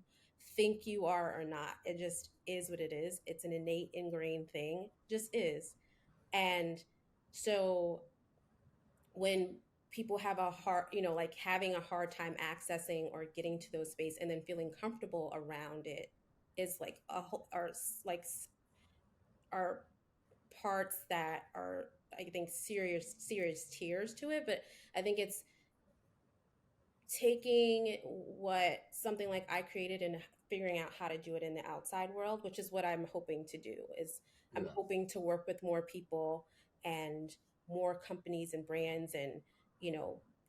think you are or not. It just is what it is. It's an innate ingrained thing, just is. And so when people have a hard, like having a hard time accessing or getting to those space and then feeling comfortable around it is like a whole, or like are parts that are, I think, serious tears to it. But I think it's taking what something like I created and figuring out how to do it in the outside world, which is what I'm hoping to do. Is I'm Yeah. hoping to work with more people and more companies and brands, and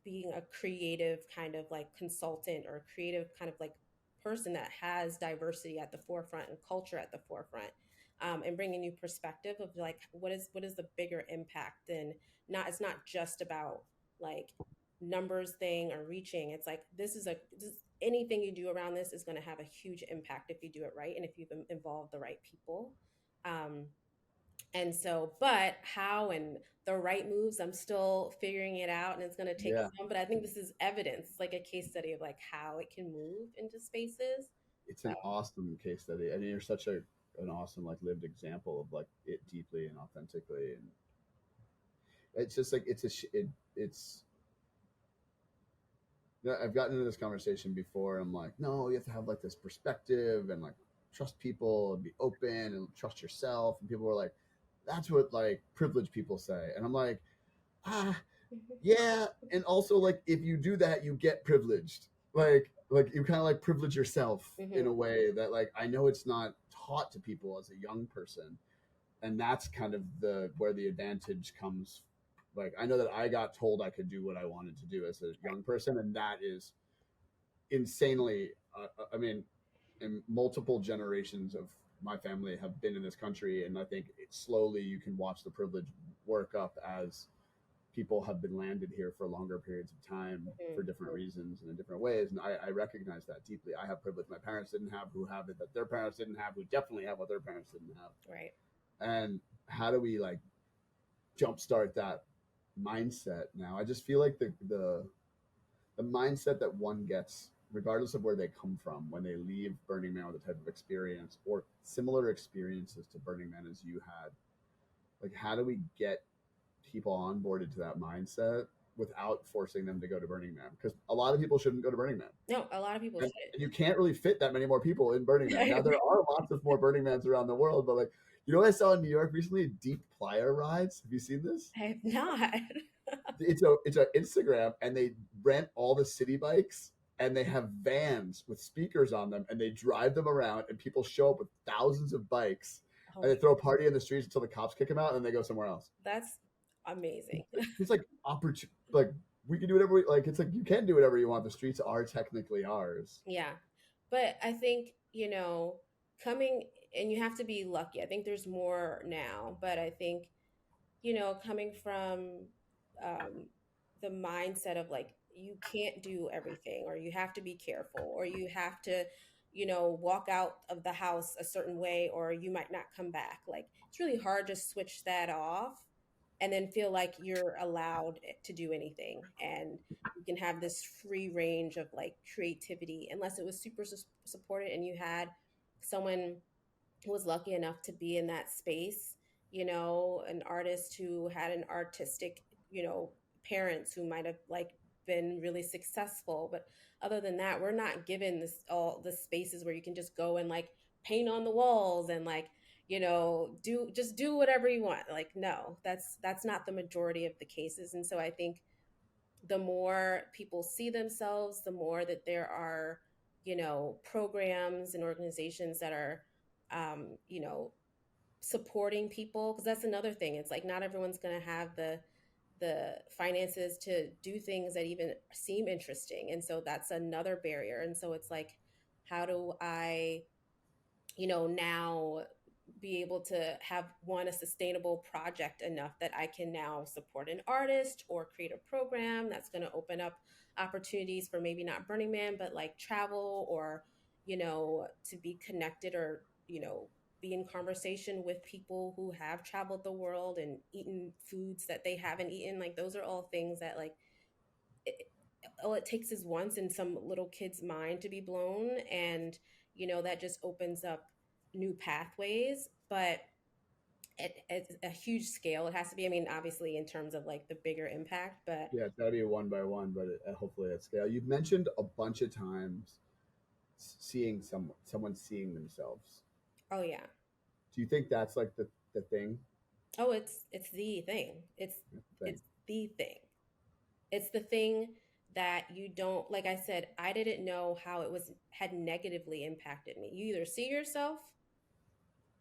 being a creative kind of like consultant or creative kind of like person that has diversity at the forefront and culture at the forefront, and bring a new perspective of like what is the bigger impact. And not it's not just about like numbers thing or reaching. It's like anything you do around this is going to have a huge impact if you do it right and if you've involved the right people. um, and so, but how and the right moves, I'm still figuring it out, and it's going to take Yeah. some. But I think this is evidence. It's like a case study of like how it can move into spaces. It's So an awesome case study. I mean, you're such an awesome like lived example of like it deeply and authentically, and it's just like it's. I've gotten into this conversation before. I'm like, no, you have to have like this perspective and like trust people and be open and trust yourself. And people were like, that's what like privileged people say, and I'm like, ah, yeah. And also like if you do that, you get privileged. Like you kind of like privilege yourself in hmm a way that like I know it's not taught to people as a young person, and that's kind of the where the advantage comes. Like I know that I got told I could do what I wanted to do as a right. young person, and that is insanely. I mean, and multiple generations of my family have been in this country, and I think slowly you can watch the privilege work up as people have been landed here for longer periods of time hmm for different reasons and in different ways. And I recognize that deeply. I have privilege my parents didn't have, who have it that their parents didn't have, who definitely have what their parents didn't have. right. And how do we like jumpstart that mindset now? I just feel like the mindset that one gets, regardless of where they come from, when they leave Burning Man with the type of experience or similar experiences to Burning Man as you had, like how do we get people onboarded to that mindset without forcing them to go to Burning Man? Because a lot of people shouldn't go to Burning Man. No, a lot of people And you can't really fit that many more people in Burning Man. Now there should. are lots of more Burning Mans around the world, but like you know what I saw in New York recently? Deep Playa rides. Have you seen this? I have not. It's a Instagram, and they rent all the city bikes, and they have vans with speakers on them, and they drive them around, and people show up with thousands of bikes, Oh and my, they throw a party in the streets until the cops kick them out, and then they go somewhere else. that's amazing. It's like opportunity. Like we can do whatever we like. It's like you can do whatever you want. The streets are technically ours. Yeah. But I think, coming, and you have to be lucky. I think there's more now, but I think, coming from um, the mindset of like, you can't do everything, or you have to be careful, or you have to, walk out of the house a certain way, or you might not come back. Like, it's really hard to switch that off and then feel like you're allowed to do anything. And you can have this free range of like creativity, unless it was super supported and you had someone who was lucky enough to be in that space, an artist who had an artistic, parents who might have like been really successful. But other than that, we're not given this all the spaces where you can just go and like paint on the walls and like, do whatever you want. Like, no, that's not the majority of the cases. And so I think the more people see themselves, the more that there are, programs and organizations that are, supporting people. Because that's another thing. It's like not everyone's going to have the finances to do things that even seem interesting. And so that's another barrier. And so it's like, how do I, now be able to have one a sustainable project enough that I can now support an artist or create a program that's going to open up opportunities for maybe not Burning Man, but like travel or, to be connected or, be in conversation with people who have traveled the world and eaten foods that they haven't eaten. Like those are all things that like it, all it takes is once in some little kid's mind to be blown, and that just opens up new pathways. But at a huge scale it has to be, I mean, obviously in terms of like the bigger impact, but Yeah, it's got to be one by one, but hopefully at scale. You've mentioned a bunch of times seeing someone seeing themselves. oh yeah. Do you think that's like the thing? Oh, it's the thing. it's That's the thing. it's the thing. It's the thing that you don't, like I said, I didn't know how it was had negatively impacted me. You either see yourself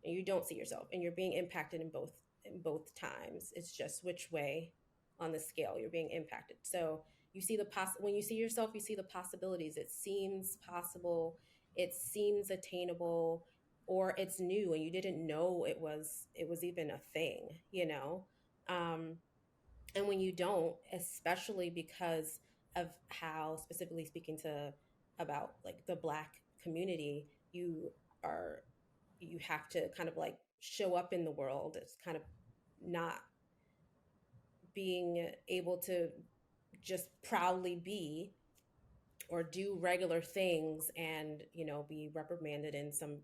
and you don't see yourself, and you're being impacted in both times. It's just which way on the scale you're being impacted. So you see when you see yourself, you see the possibilities. It seems possible, it seems attainable, or it's new and you didn't know it was even a thing, um and when you don't, especially because of how, specifically speaking to about like the Black community, are you have to kind of like show up in the world. It's kind of not being able to just proudly be or do regular things and be reprimanded in some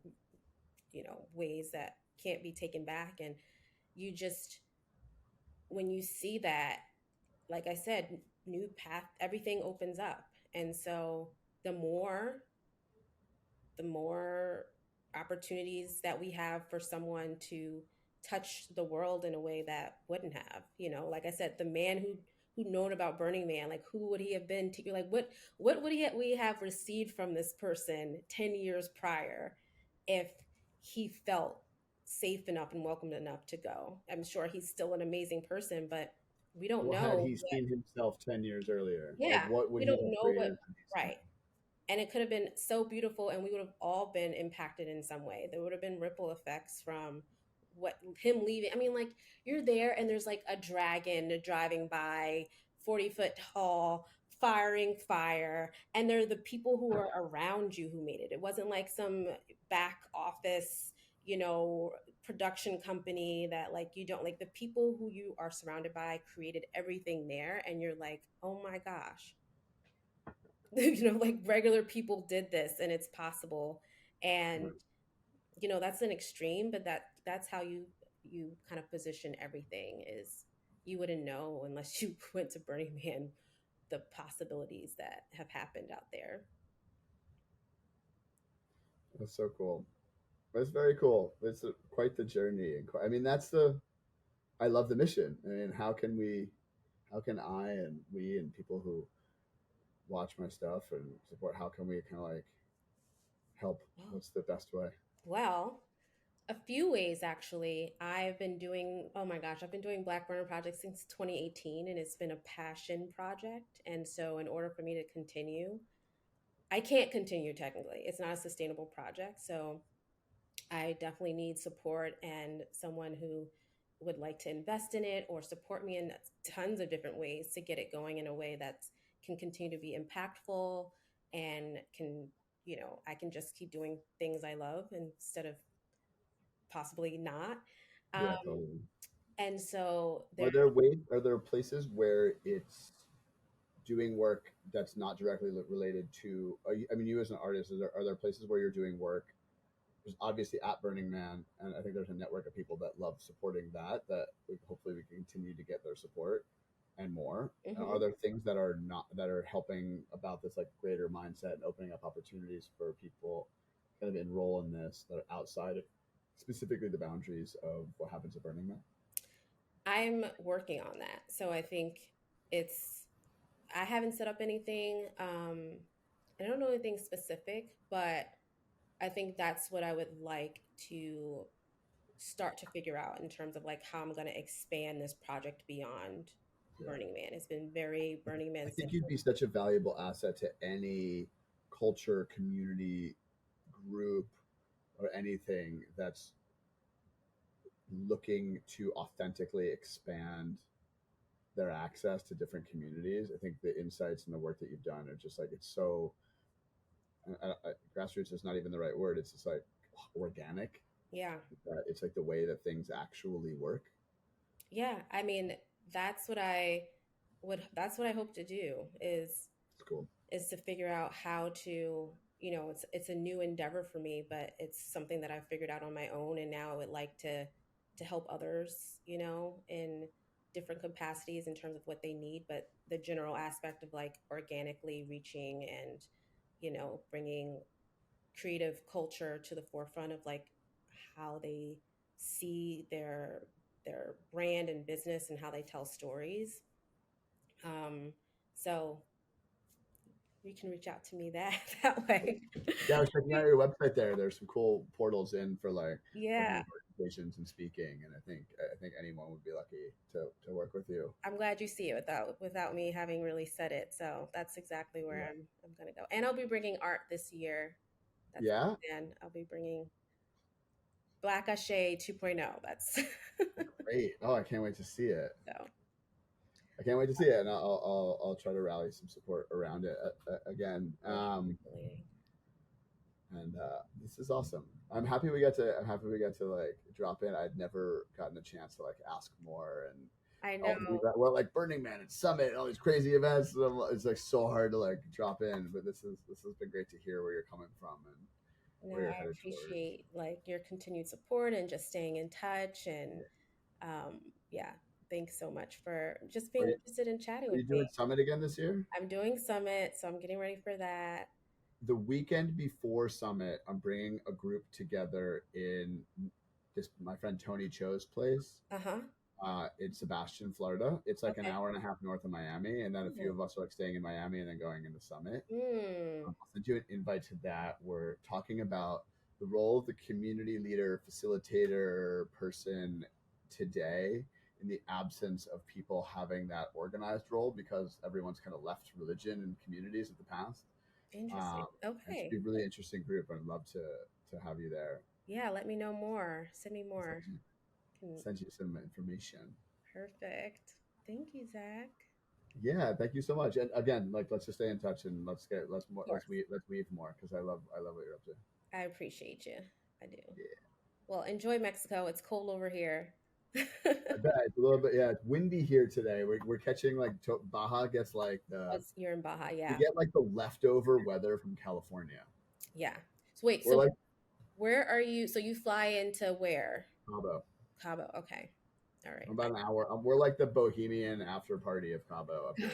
ways that can't be taken back. And you just, when you see that, like I said, new path, everything opens up. And so the more the more opportunities that we have for someone to touch the world in a way that wouldn't have, like I said, the man who known about Burning Man, like who would he have been to, like what would we have received from this person 10 years prior if he felt safe enough and welcomed enough to go. I'm sure he's still an amazing person, but we don't Well, had know he what, seen himself 10 years earlier, like yeah, what would we he don't have know what, created for these right. things? And it could have been so beautiful and we would have all been impacted in some way. There would have been ripple effects from what him leaving. I mean, like you're there and there's like a dragon driving by, 40-foot tall, firing fire, and they're the people who are around you who made it. It wasn't like some back office, you know production company that like you don't, like the people who you are surrounded by created everything there, and you're like, oh my gosh, like regular people did this and it's possible. And Right. that's an extreme, but that's how you kind of position everything. Is you wouldn't know unless you went to Burning Man the possibilities that have happened out there. That's so cool. That's very cool. It's quite the journey, and I mean that's the. I love the mission. I mean, how can I and we and people who watch my stuff and support, how can we kind of like help? Oh, What's the best way? well, a few ways actually. Oh my gosh, I've been doing Black Burner Project since 2018, and it's been a passion project. And so in order for me to continue, I can't continue technically. It's not a sustainable project. So I definitely need support and someone who would like to invest in it or support me in tons of different ways to get it going in a way that can continue to be impactful and I can just keep doing things I love instead of possibly not. Yeah, Um, totally. and so Are there, there ways? Are there places where it's doing work that's not directly related to? I mean, you as an artist, are there places where you're doing work? There's obviously at Burning Man, and I think there's a network of people that love supporting that. That hopefully we can continue to get their support and more. Are mhm. there things that are not that are helping about this like greater mindset and opening up opportunities for people kind of enroll in this that are outside of specifically the boundaries of what happens at Burning Man? I'm working on that. So I think it's I haven't set up anything. I don't know anything specific, but I think that's what I would like to start to figure out in terms of like how I'm going to expand this project beyond. Yeah. Burning Man. It's been very Burning Man I think you'd centric. be such a valuable asset to any culture, community, group, or anything that's looking to authentically expand their access to different communities. I think the insights and the work that you've done are just like, it's so grassroots is not even the right word. It's just like organic. Yeah. It's like the way that things actually work. Yeah. I mean, that's what I that's what I hope to do It's cool. is to figure out how to, it's a new endeavor for me, but it's something that I've figured out on my own, and now I would like to help others, in different capacities in terms of what they need, but the general aspect of like organically reaching and, bringing creative culture to the forefront of like how they see their brand and business and how they tell stories. So you can reach out to me that that way. Yeah, I was checking out your website there. There's some cool portals in for like working Yeah, with organizations and speaking, and I think anyone would be lucky to work with you. I'm glad you see it without me having really said it. So that's exactly where Yeah. I'm gonna go. And I'll be bringing art this year. That's Yeah, the plan. I'll be bringing Black Ashè 2.0. That's great. Oh, I can't wait to see it. so I can't wait to see it, and I'll try to rally some support around it again. really. And this is awesome. I'm happy we got to like drop in. I'd never gotten a chance to like ask more and I all the know. event, well, like Burning Man and Summit and all these crazy events. And it's like so hard to like drop in, but this has been great to hear where you're coming from and No, where you're I headed towards. appreciate like your continued support and just staying in touch and um yeah, thanks so much for just Are being you, interested in chatting are with you me. doing Summit again this year? I'm doing Summit, so I'm getting ready for that. The weekend before Summit, I'm bringing a group together in this my friend Tony Cho's place Uh-huh. in Sebastian, Florida. It's like an Okay. hour and a half north of Miami, and then a few Cool. of us are like staying in Miami and then going into Summit. Mm, I'll send you an invite to that. We're talking about the role of the community leader, facilitator, person today in the absence of people having that organized role because everyone's kind of left religion and communities of the past. interesting. It should Okay. be a really interesting group. I'd love to have you there. Yeah, let me know more. Send me I'll send more. you, Can, send you some information. perfect. Thank you, Zach. Yeah, thank you so much. And again, like let's just stay in touch and let's more Of course. let's weave more because I love what you're up to. I appreciate you. I do. Yeah, Well, enjoy Mexico. It's cold over here. I bet it's a little bit. Yeah, it's windy here today. We're catching like Baja gets like Oh, you're in Baja, we yeah. get like the leftover weather from California. Yeah. So wait, We're so like where are you? So you fly into where? Cabo. Cabo. Okay. All I'm right. about an hour. We're like the bohemian after party of Cabo up here.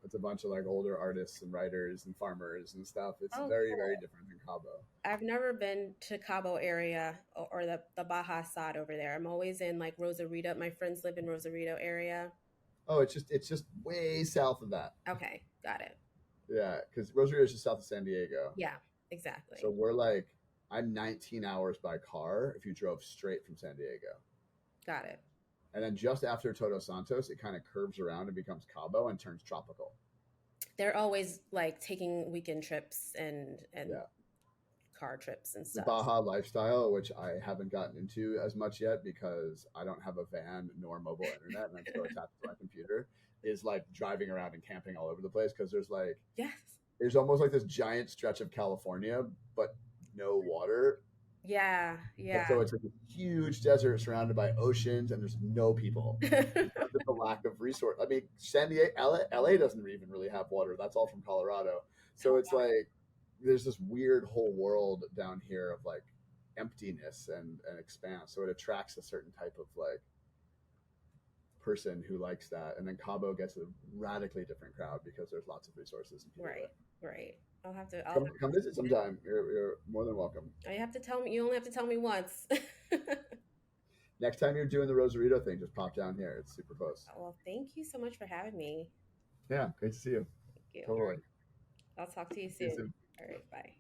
It's a bunch of like older artists and writers and farmers and stuff. It's Oh, very, very cool. different than Cabo. I've never been to Cabo area or the Baja side over there. I'm always in like Rosarito. My friends live in Rosarito area. Oh, it's just way south of that. Okay, got it. Yeah, because Rosario is just south of San Diego. Yeah, So exactly. we're like, I'm 19 hours by car if you drove straight from San Diego. Got it. And then just after Todos Santos, it kind of curves around and becomes Cabo and turns tropical. They're always like taking weekend trips and Yeah. car trips and The stuff. Baja lifestyle, which I haven't gotten into as much yet because I don't have a van nor mobile internet and I'm still attached to my computer, is like driving around and camping all over the place because Yes. there's almost like this giant stretch of California, but no water. Yeah, And yeah. so it's like a huge desert surrounded by oceans and there's no people because of the lack of resource. I mean, San Diego, LA doesn't even really have water. That's all from Colorado. So it's like there's this weird whole world down here of like emptiness and expanse. So it attracts a certain type of like person who likes that. And then Cabo gets a radically different crowd because there's lots of resources and people Right, there. right. I'll Come visit sometime. You're more than welcome. you have to tell me, you only have to tell me once. Next time you're doing the Rosarito thing, just pop down here. It's super close. Well, thank you so much for having me. Yeah, great to see you. Thank you. All Totally. right. I'll talk to you See you soon. soon. All right, bye.